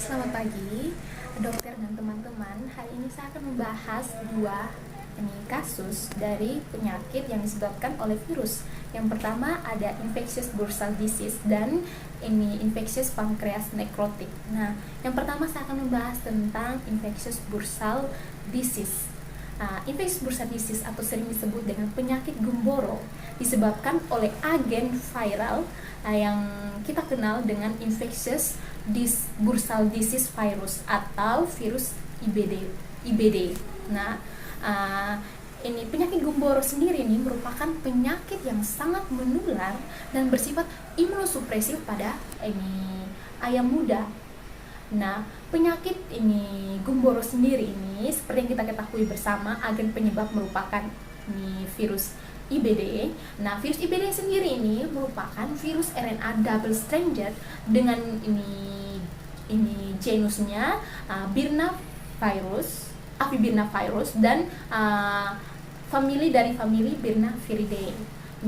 Selamat pagi, dokter dan teman-teman. Hari ini saya akan membahas dua kasus dari penyakit yang disebabkan oleh virus. Yang pertama ada infectious bursal disease dan infectious pancreas necrotic. Nah, yang pertama saya akan membahas tentang infectious bursal disease. Infectious bursal disease atau sering disebut dengan penyakit gumboro disebabkan oleh agen viral yang kita kenal dengan infectious bursal disease virus atau virus IBD. Nah, ini penyakit gumboro sendiri ini merupakan penyakit yang sangat menular dan bersifat imunosupresif pada ayam muda. Nah, penyakit gumboro sendiri ini seperti yang kita ketahui bersama, agen penyebab merupakan virus IBD. Nah, virus IBD sendiri ini merupakan virus RNA double stranded dengan genusnya Avivirnavirus dan famili Birnaviridae.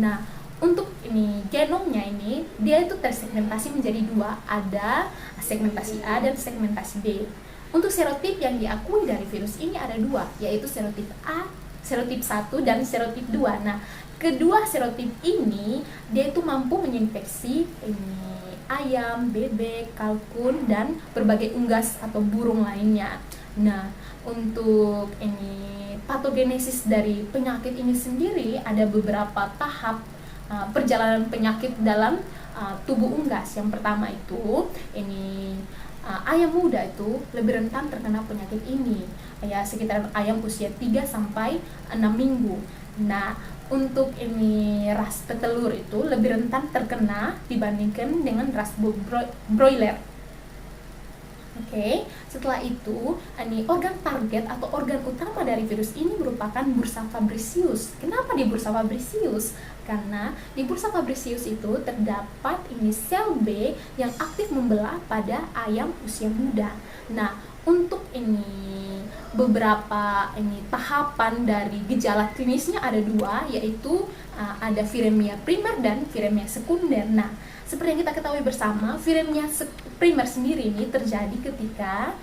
Nah, untuk genomnya dia itu tersegmentasi menjadi dua, ada segmentasi A dan segmentasi B. Untuk serotip yang diakui dari virus ini ada dua, yaitu serotip A, serotip 1 dan serotip 2. Nah, kedua serotip ini dia itu mampu menginfeksi ayam, bebek, kalkun dan berbagai unggas atau burung lainnya. Nah, untuk patogenesis dari penyakit ini sendiri ada beberapa tahap perjalanan penyakit dalam tubuh unggas. Yang pertama itu ayam muda itu lebih rentan terkena penyakit ini, ya sekitar ayam usia 3 sampai 6 minggu. Nah, untuk ras petelur itu lebih rentan terkena dibandingkan dengan ras broiler. Oke, setelah itu organ target atau organ utama dari virus ini merupakan bursa fabricius. Kenapa di bursa fabricius? Karena di bursa fabricius itu terdapat sel B yang aktif membelah pada ayam usia muda. Nah, untuk beberapa tahapan dari gejala klinisnya ada dua, yaitu ada viremia primer dan viremia sekunder. Nah, seperti yang kita ketahui bersama, viremia primer sendiri ini terjadi ketika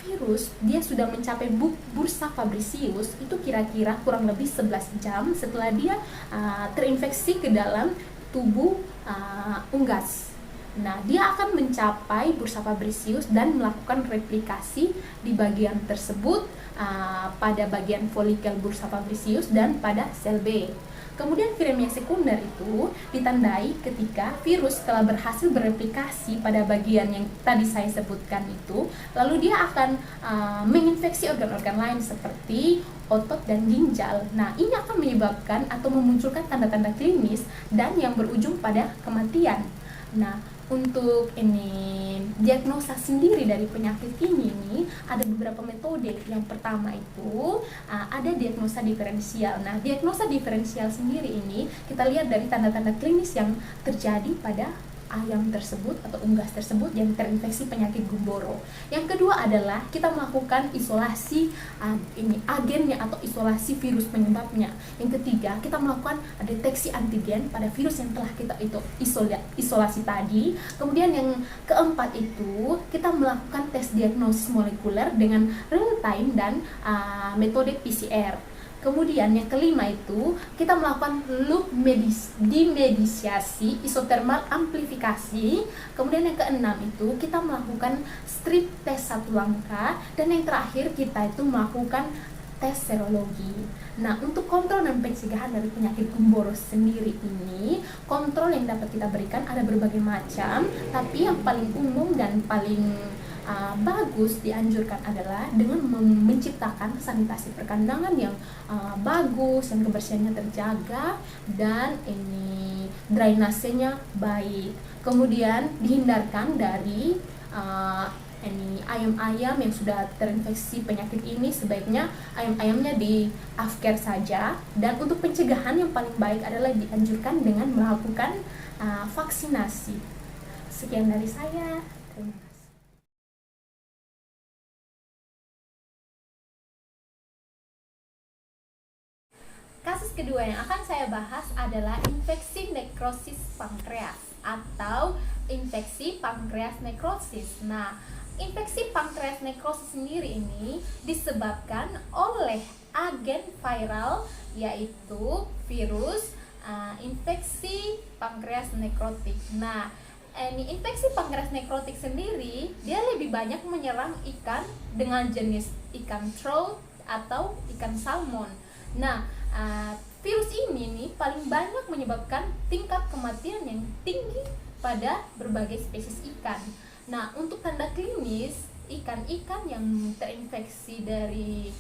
virus dia sudah mencapai bursa fabricius itu kira-kira kurang lebih 11 jam setelah dia terinfeksi ke dalam tubuh unggas. Nah, dia akan mencapai bursa fabricius dan melakukan replikasi di bagian tersebut pada bagian folikel bursa fabricius dan pada sel B. Kemudian viremia sekunder itu ditandai ketika virus telah berhasil bereplikasi pada bagian yang tadi saya sebutkan itu, lalu dia akan menginfeksi organ-organ lain seperti otot dan ginjal. Nah, ini akan menyebabkan atau memunculkan tanda-tanda klinis dan yang berujung pada kematian. Nah, untuk diagnosa sendiri dari penyakit ini ada beberapa metode. Yang pertama itu ada diagnosa diferensial. Nah, diagnosa diferensial sendiri ini kita lihat dari tanda-tanda klinis yang terjadi pada ayam tersebut atau unggas tersebut yang terinfeksi penyakit gumboro. Yang kedua adalah kita melakukan isolasi agennya atau isolasi virus penyebabnya. Yang ketiga, kita melakukan deteksi antigen pada virus yang telah kita isolasi tadi. Kemudian yang keempat itu kita melakukan tes diagnosis molekuler dengan real time dan metode PCR. Kemudian yang kelima itu kita melakukan loop dimedisiasi isotermal amplifikasi. Kemudian yang keenam itu kita melakukan strip tes satu langkah, dan yang terakhir kita itu melakukan tes serologi. Nah, untuk kontrol dan pencegahan dari penyakit gumboro sendiri ini, kontrol yang dapat kita berikan ada berbagai macam, tapi yang paling umum dan paling bagus dianjurkan adalah dengan menciptakan sanitasi perkandangan yang bagus, yang kebersihannya terjaga dan drainasenya baik. Kemudian dihindarkan dari ayam-ayam yang sudah terinfeksi penyakit ini, sebaiknya ayam-ayamnya di afker saja. Dan untuk pencegahan yang paling baik adalah dianjurkan dengan melakukan vaksinasi. Sekian dari saya. Terima kasih. Kasus kedua yang akan saya bahas adalah infeksi nekrosis pankreas atau infeksi pankreas nekrosis. Nah, infeksi pankreas nekrosis sendiri ini disebabkan oleh agen viral, yaitu virus infeksi pankreas nekrotik. Nah, ini infeksi pankreas nekrotik sendiri dia lebih banyak menyerang ikan dengan jenis ikan trout atau ikan salmon. Nah, virus ini nih paling banyak menyebabkan tingkat kematian yang tinggi pada berbagai spesies ikan. Nah, untuk tanda klinis ikan-ikan yang terinfeksi dari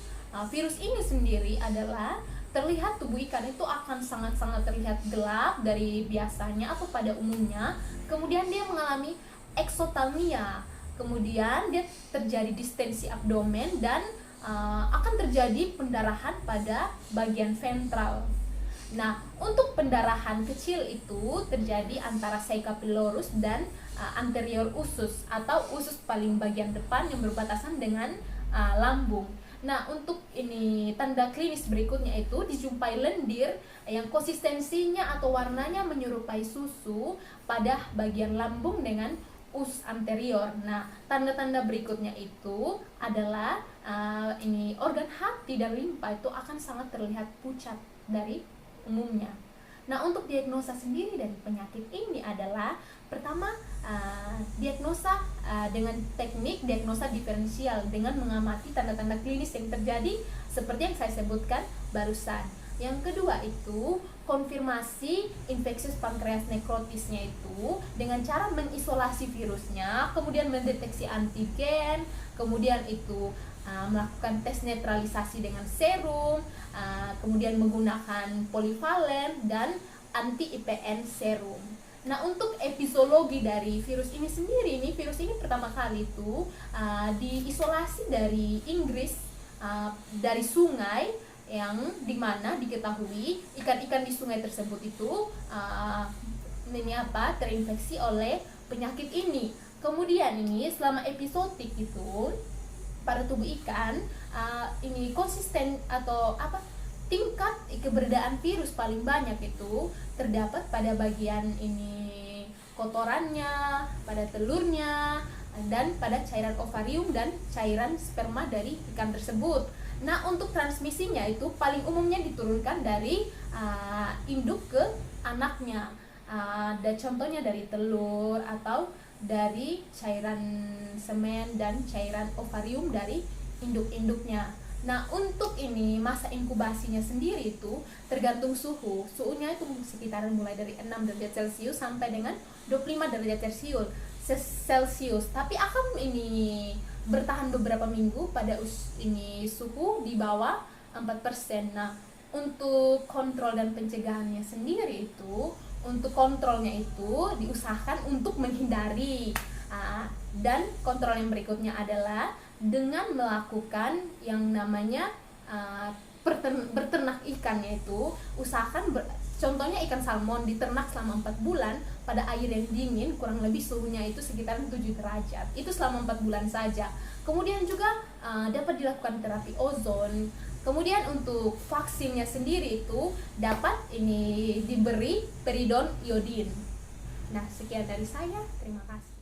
virus ini sendiri adalah terlihat tubuh ikan itu akan sangat-sangat terlihat gelap dari biasanya atau pada umumnya. Kemudian dia mengalami eksotalmia, kemudian dia terjadi distensi abdomen dan akan terjadi pendarahan pada bagian ventral. Nah, untuk pendarahan kecil itu terjadi antara sacca pylorus dan anterior usus atau usus paling bagian depan yang berbatasan dengan lambung. Nah, untuk ini tanda klinis berikutnya itu dijumpai lendir yang konsistensinya atau warnanya menyerupai susu pada bagian lambung dengan usus anterior. Nah, tanda-tanda berikutnya itu adalah ini organ hati dan limpa itu akan sangat terlihat pucat dari umumnya. Nah, untuk diagnosa sendiri dari penyakit ini adalah pertama diagnosa dengan teknik diagnosa diferensial dengan mengamati tanda-tanda klinis yang terjadi seperti yang saya sebutkan barusan. Yang kedua itu konfirmasi infeksius pankreas nekrotisnya itu dengan cara mengisolasi virusnya, kemudian mendeteksi antigen, kemudian itu melakukan tes netralisasi dengan serum, kemudian menggunakan polivalen dan anti-IPN serum. Nah, untuk epizologi dari virus ini sendiri, virus ini pertama kali itu diisolasi dari Inggris, dari sungai yang dimana diketahui ikan-ikan di sungai tersebut itu terinfeksi oleh penyakit ini. Kemudian ini selama episodik itu pada tubuh ikan ini konsisten atau tingkat keberadaan virus paling banyak itu terdapat pada bagian ini kotorannya, pada telurnya, dan pada cairan ovarium dan cairan sperma dari ikan tersebut. Nah, untuk transmisinya itu paling umumnya diturunkan dari induk ke anaknya. Ada contohnya dari telur atau dari cairan semen dan cairan ovarium dari induk-induknya. Nah, untuk ini masa inkubasinya sendiri itu tergantung suhu. Suhunya itu sekitaran mulai dari 6 derajat Celcius sampai dengan 25 derajat Celcius. Tapi akan ini bertahan beberapa minggu pada ini suhu di bawah 4%. Nah, untuk kontrol dan pencegahannya sendiri itu, untuk kontrolnya itu diusahakan untuk menghindari dan kontrol yang berikutnya adalah dengan melakukan yang namanya berternak ikan, yaitu usahakan contohnya ikan salmon diternak selama 4 bulan pada air yang dingin, kurang lebih suhunya itu sekitar 7 derajat. Itu selama 4 bulan saja. Kemudian juga dapat dilakukan terapi ozon. Kemudian untuk vaksinnya sendiri itu dapat ini diberi peridon iodin. Nah, sekian dari saya. Terima kasih.